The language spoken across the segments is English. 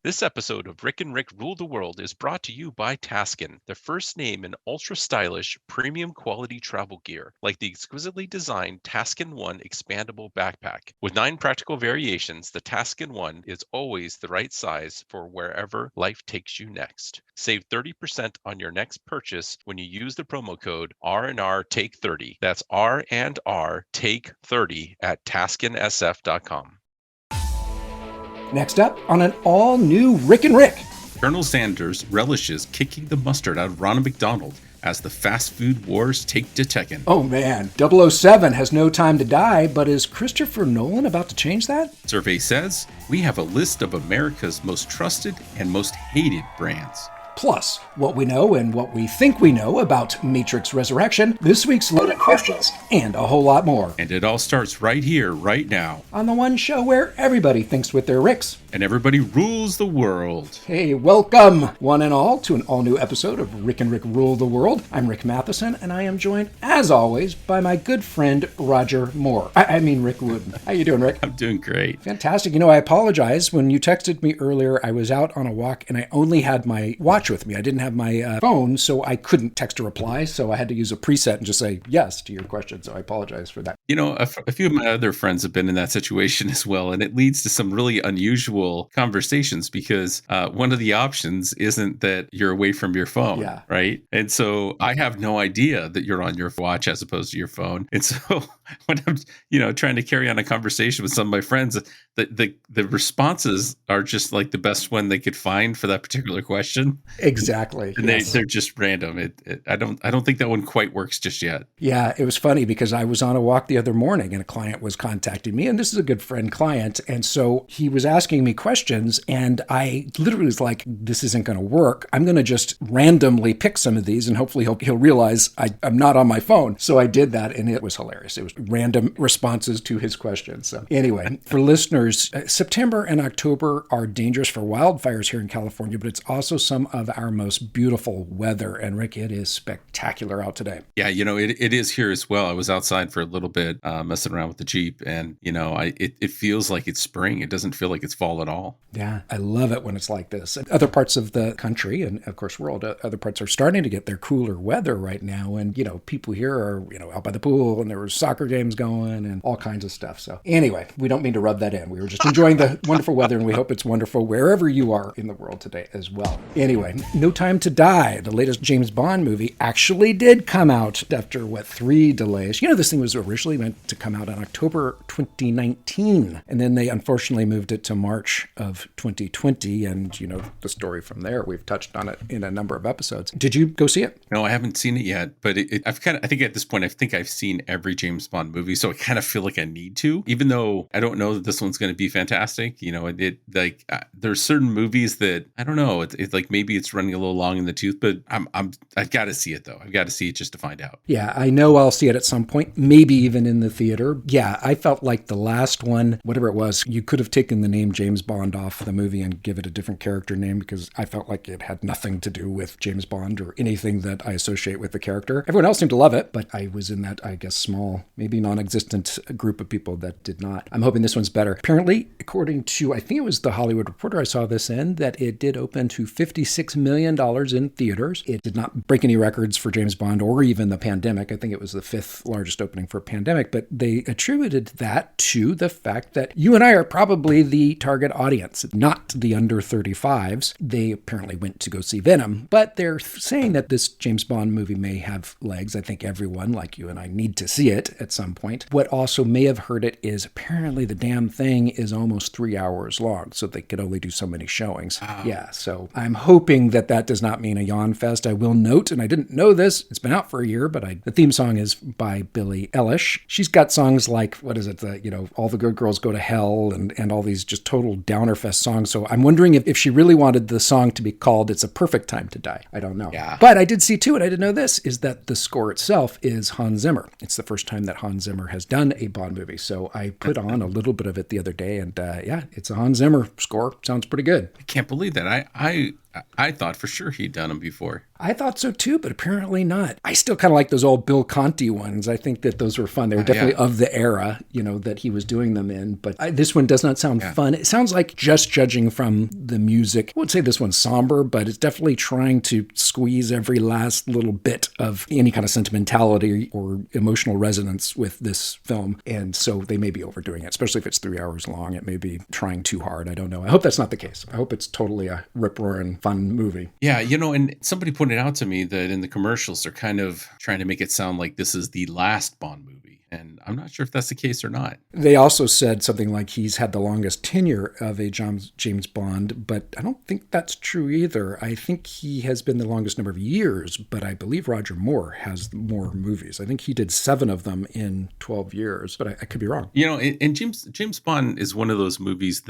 This episode of Rick and Rick Rule the World is brought to you by Taskin, the first name in ultra stylish, premium quality travel gear, like the exquisitely designed Taskin One expandable backpack. With 9 practical variations, the Taskin One is always the right size for wherever life takes you next. Save 30% on your next purchase when you use the promo code R&R Take 30. That's R&R Take 30 at taskinsf.com. Next up on an all-new Rick and Rick. Colonel Sanders relishes kicking the mustard out of Ronald McDonald as the fast food wars take to Tekken. Oh man, 007 has no time to die, but is Christopher Nolan about to change that? Survey says we have a list of America's most trusted and most hated brands. Plus, what we know and what we think we know about Matrix Resurrection, this week's loaded questions, and a whole lot more. And it all starts right here, right now. On the one show where everybody thinks with their Ricks. And everybody rules the world. Hey, welcome, one and all, to an all-new episode of Rick and Rick Rule the World. I'm Rick Matheson, and I am joined, as always, by my good friend, Roger Moore. I mean Rick Wooden. How you doing, Rick? I'm doing great. Fantastic. You know, I apologize. When you texted me earlier, I was out on a walk, and I only had my watch with me. I didn't have my phone, so I couldn't text a reply, so I had to use a preset and just say yes to your question, so I apologize for that. You know, a few of my other friends have been in that situation as well, and it leads to some really unusual conversations because one of the options isn't that you're away from your phone, right? And so I have no idea that you're on your watch as opposed to your phone. And so when I'm, trying to carry on a conversation with some of my friends, the responses are just like the best one they could find for that particular question. Exactly. And they're just random. I don't think that one quite works just yet. Yeah, it was funny because I was on a walk the other morning and a client was contacting me, and this is a good friend client. And so he was asking me questions, and I literally was like, this isn't going to work. I'm going to just randomly pick some of these, and hopefully he'll realize I'm not on my phone. So I did that, and it was hilarious. It was random responses to his questions. So anyway, for listeners, September and October are dangerous for wildfires here in California, but it's also some of our most beautiful weather. And Rick, it is spectacular out today. Yeah, it is here as well. I was outside for a little bit messing around with the Jeep, and it feels like it's spring. It doesn't feel like it's fall at all. Yeah, I love it when it's like this. Other parts of the country and of course world, other parts are starting to get their cooler weather right now. And, people here are, out by the pool, and there were soccer games going and all kinds of stuff. So anyway, we don't mean to rub that in. We were just enjoying the wonderful weather, and we hope it's wonderful wherever you are in the world today as well. Anyway, No Time to Die, the latest James Bond movie, actually did come out after, 3 delays. This thing was originally meant to come out in October 2019, and then they unfortunately moved it to March of 2020, and the story from there. We've touched on it in a number of episodes. Did you go see it? No, I haven't seen it yet, but I think at this point, I think I've seen every James Bond movie, so I kind of feel like I need to, even though I don't know that this one's going to be fantastic. There's certain movies that I don't know. It's like maybe it's running a little long in the tooth, but I've got to see it though. I've got to see it just to find out. Yeah, I know I'll see it at some point, maybe even in the theater. Yeah, I felt like the last one, whatever it was, you could have taken the name James Bond off the movie and give it a different character name, because I felt like it had nothing to do with James Bond or anything that I associate with the character. Everyone else seemed to love it, but I was in that, I guess, small, maybe non-existent group of people that did not. I'm hoping this one's better. Apparently, according to, I think it was The Hollywood Reporter I saw this in, that it did open to $56 million in theaters. It did not break any records for James Bond or even the pandemic. I think it was the 5th largest opening for a pandemic, but they attributed that to the fact that you and I are probably the target audience, not the under 35s. They apparently went to go see Venom, but they're saying that this James Bond movie may have legs. I think everyone, like you and I, need to see it at some point. What also may have hurt it is apparently the damn thing is almost 3 hours long, so they could only do so many showings. Yeah, so I'm hoping that does not mean a yawn fest. I will note, and I didn't know this, it's been out for a year, but the theme song is by Billie Eilish. She's got songs like, what is it, All the Good Girls Go to Hell, and all these just total downer fest songs. So I'm wondering if she really wanted the song to be called It's a Perfect Time to Die. I don't know. Yeah. But I did see too, and I didn't know this, is that the score itself is Hans Zimmer. It's the first time that Hans Zimmer has done a Bond movie. So I put on a little bit of it the other day, and it's a Hans Zimmer score. Sounds pretty good. I can't believe that. I thought for sure he'd done them before. I thought so too, but apparently not. I still kind of like those old Bill Conti ones. I think that those were fun. They were definitely of the era, that he was doing them in. But this one does not sound fun. It sounds like, just judging from the music, I would say this one's somber, but it's definitely trying to squeeze every last little bit of any kind of sentimentality or emotional resonance with this film. And so they may be overdoing it, especially if it's 3 hours long. It may be trying too hard. I don't know. I hope that's not the case. I hope it's totally a rip-roaring fun movie. Yeah, and somebody pointed out to me that in the commercials, they're kind of trying to make it sound like this is the last Bond movie. And I'm not sure if that's the case or not. They also said something like he's had the longest tenure of a James Bond, but I don't think that's true either. I think he has been the longest number of years, but I believe Roger Moore has more movies. I think he did 7 of them in 12 years, but I could be wrong. And James Bond is one of those movies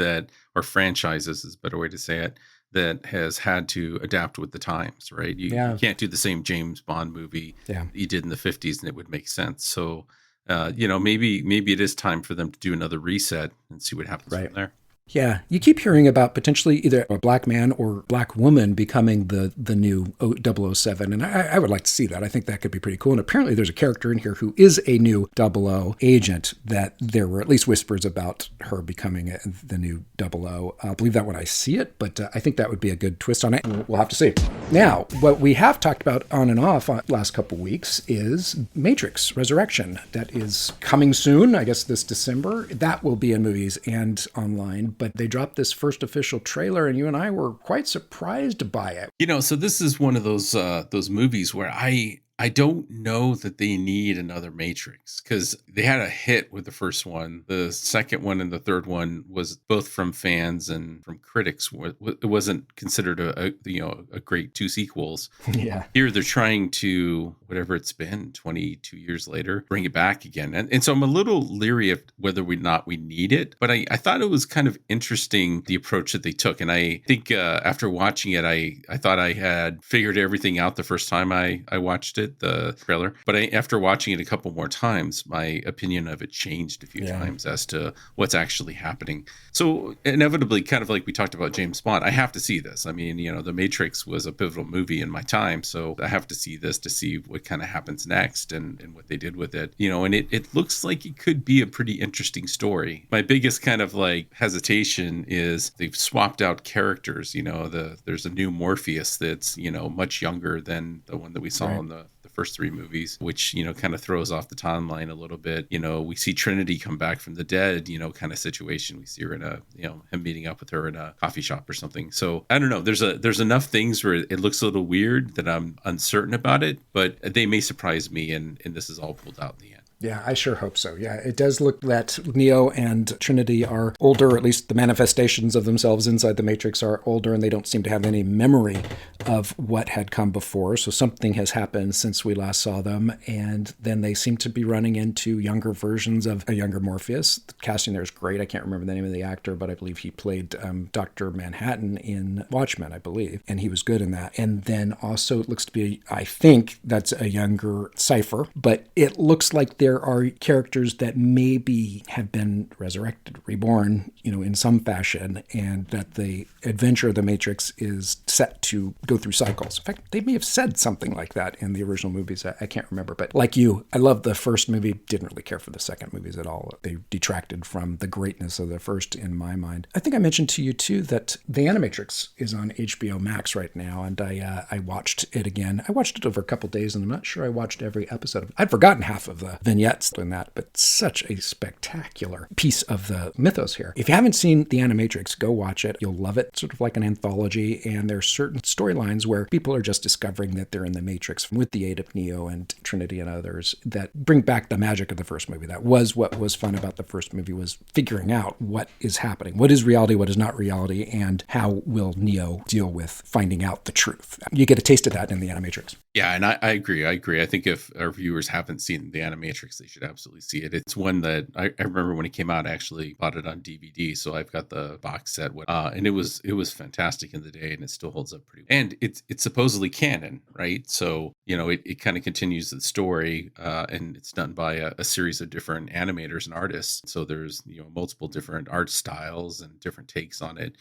or franchises is a better way to say it, that has had to adapt with the times, right? You can't do the same James Bond movie you did in the 50s and it would make sense. So, maybe it is time for them to do another reset and see what happens from there. Yeah, you keep hearing about potentially either a black man or black woman becoming the new 007, and I would like to see that. I think that could be pretty cool. And apparently there's a character in here who is a new 00 agent that there were at least whispers about her becoming the new 00. I'll believe that when I see it, but I think that would be a good twist on it. We'll have to see. Now, what we have talked about on and off last couple weeks is Matrix Resurrection. That is coming soon, I guess this December. That will be in movies and online. But they dropped this first official trailer, and you and I were quite surprised by it. So this is one of those movies where I don't know that they need another Matrix, because they had a hit with the first one. The second one and the third one was both from fans and from critics. It wasn't considered a great 2 sequels. Yeah. Here they're trying to, whatever it's been, 22 years later, bring it back again. And so I'm a little leery of whether or not we need it. But I thought it was kind of interesting, the approach that they took. And I think after watching it, I thought I had figured everything out the first time I watched it, the trailer, but after watching it a couple more times, my opinion of it changed a few times as to what's actually happening. So inevitably, kind of like we talked about James Bond, I have to see this. I mean, The Matrix was a pivotal movie in my time, so I have to see this to see what kind of happens next and what they did with it. And it looks like it could be a pretty interesting story. My biggest kind of hesitation is they've swapped out characters. There's a new Morpheus that's much younger than the one that we saw in the first 3 movies, which kind of throws off the timeline a little bit. We see Trinity come back from the dead, kind of situation. We see her in him meeting up with her in a coffee shop or something. So I don't know. There's enough things where it looks a little weird that I'm uncertain about it, but they may surprise me, and this is all pulled out in the end. Yeah, I sure hope so. Yeah, it does look that Neo and Trinity are older, or at least the manifestations of themselves inside the Matrix are older, and they don't seem to have any memory of what had come before. So something has happened since we last saw them, and then they seem to be running into younger versions of a younger Morpheus. The casting there is great. I can't remember the name of the actor, but I believe he played Dr. Manhattan in Watchmen, I believe, and he was good in that. And then also it looks to be, I think that's a younger Cypher, but it looks like there are characters that maybe have been resurrected, reborn, in some fashion, and that the adventure of the Matrix is set to go through cycles. In fact, they may have said something like that in the original movies. I can't remember, but like you, I loved the first movie, didn't really care for the second movies at all. They detracted from the greatness of the first in my mind. I think I mentioned to you too that The Animatrix is on HBO Max right now, and I watched it again. I watched it over a couple days, and I'm not sure I watched every episode of it. I'd forgotten half of the vignettes in that, but such a spectacular piece of the mythos here. If you haven't seen The Animatrix, go watch it. You'll love it. Sort of like an anthology, and there's certain storylines where people are just discovering that they're in the Matrix with the aid of Neo and Trinity and others that bring back the magic of the first movie. That was what was fun about the first movie, was figuring out what is happening, what is reality, what is not reality, and how will Neo deal with finding out the truth. You get a taste of that in The Animatrix. Yeah, and I agree. I think if our viewers haven't seen The Animatrix, they should absolutely see it. It's one that I remember when it came out, I actually bought it on DVD, so I've got the box set. And it was fantastic in the day, and it still holds up pretty well. And it's supposedly canon, right? So, it kind of continues the story, and it's done by a series of different animators and artists. So there's, multiple different art styles and different takes on it.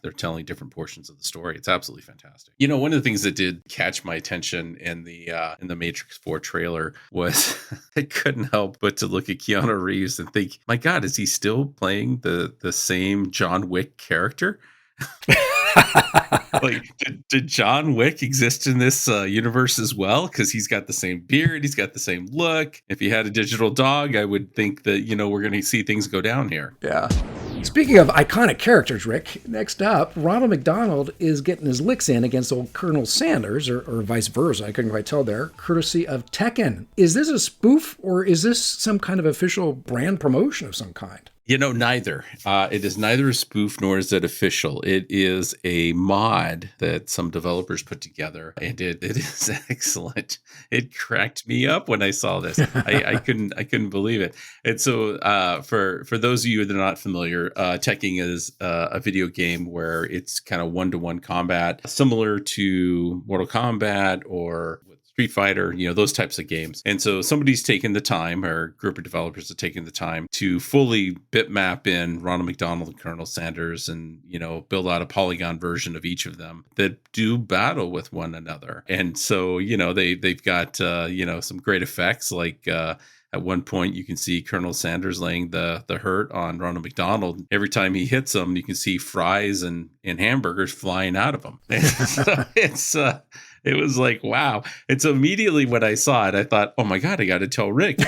They're telling different portions of the story. It's absolutely fantastic. You know, one of the things that did catch my attention in the Matrix 4 trailer was I couldn't help but to look at Keanu Reeves and think, my God, is he still playing the same John Wick character? Like, did John Wick exist in this universe as well? Because he's got the same beard, he's got the same look. If he had a digital dog, I would think that, you know, we're going to see things go down here. Yeah. Speaking of iconic characters, Rick, next up, Ronald McDonald is getting his licks in against old Colonel Sanders, or vice versa, I couldn't quite tell there, courtesy of Tekken. Is this a spoof, or is this some kind of official brand promotion of some kind? You know, neither. It is neither a spoof nor is it official. It is a mod that some developers put together, and it is excellent. It cracked me up when I saw this. I couldn't believe it. And so, for those of you that are not familiar, Tekken is a video game where it's kind of one-to-one combat, similar to Mortal Kombat or Street Fighter, you know, those types of games. And so somebody's taken the time, or a group of developers have taken the time to fully bitmap in Ronald McDonald and Colonel Sanders and, you know, build out a polygon version of each of them that do battle with one another. And so, you know, they've got, you know, some great effects like, at one point, you can see Colonel Sanders laying the hurt on Ronald McDonald. Every time he hits him, you can see fries and hamburgers flying out of him. So it was like, wow. And so immediately when I saw it, I thought, oh my God, I got to tell Rick.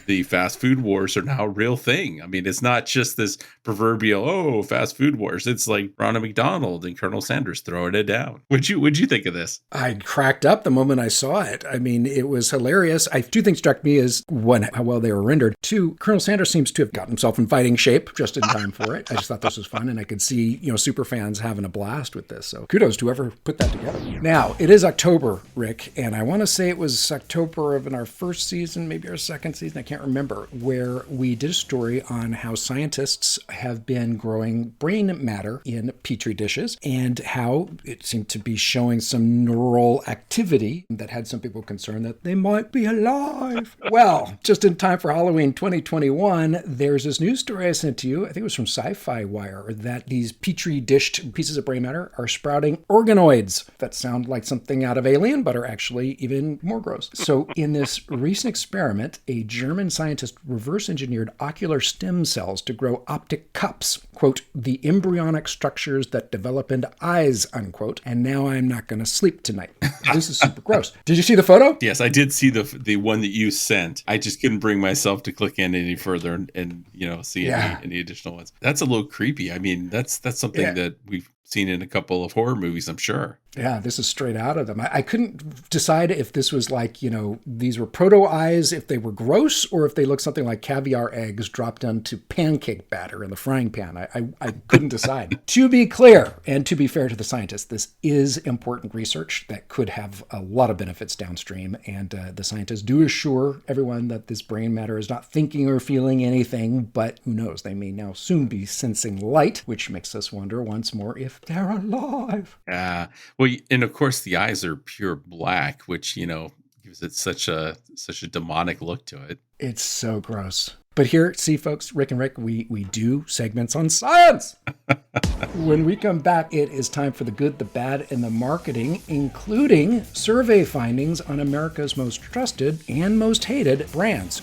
The fast food wars are now a real thing. I mean, it's not just this proverbial, fast food wars. It's like Ronald McDonald and Colonel Sanders throwing it down. What'd you think of this? I cracked up the moment I saw it. I mean, it was hilarious. Two things struck me as, one, how well they were rendered. Two, Colonel Sanders seems to have gotten himself in fighting shape just in time for it. I just thought this was fun, and I could see, you know, super fans having a blast with this. So kudos to whoever put that together. Now, it is October, Rick, and I want to say it was October of our first season, maybe our second season, I can't remember, where we did a story on how scientists have been growing brain matter in petri dishes and how it seemed to be showing some neural activity that had some people concerned that they might be alive. Well, just in time for Halloween 2021, there's this news story I sent to you, I think it was from Sci-Fi Wire, that these petri dished pieces of brain matter are sprouting organoids that sound like something out of Alien, but are actually even more gross. So in this recent experiment, a German scientist reverse engineered ocular stem cells to grow optic cups, quote, the embryonic structures that develop into eyes, unquote, and now I'm not going to sleep tonight. This is super gross. Did you see the photo? Yes, I did see the one that you sent. I just couldn't bring myself to click in any further and you know, see any additional ones. That's a little creepy. I mean, that's something that we've seen in a couple of horror movies, I'm sure. Yeah, this is straight out of them. I couldn't decide if this was like, you know, these were proto-eyes, if they were gross, or if they looked something like caviar eggs dropped onto pancake batter in the frying pan. I couldn't decide. To be clear, and to be fair to the scientists, this is important research that could have a lot of benefits downstream, and the scientists do assure everyone that this brain matter is not thinking or feeling anything, but who knows, they may now soon be sensing light, which makes us wonder once more if they're alive. Well, and of course the eyes are pure black, which, you know, gives it such a demonic look to it. It's so gross. But here, see, folks, Rick and Rick, we do segments on science. When we come back, it is time for the good, the bad, and the marketing, including survey findings on America's most trusted and most hated brands.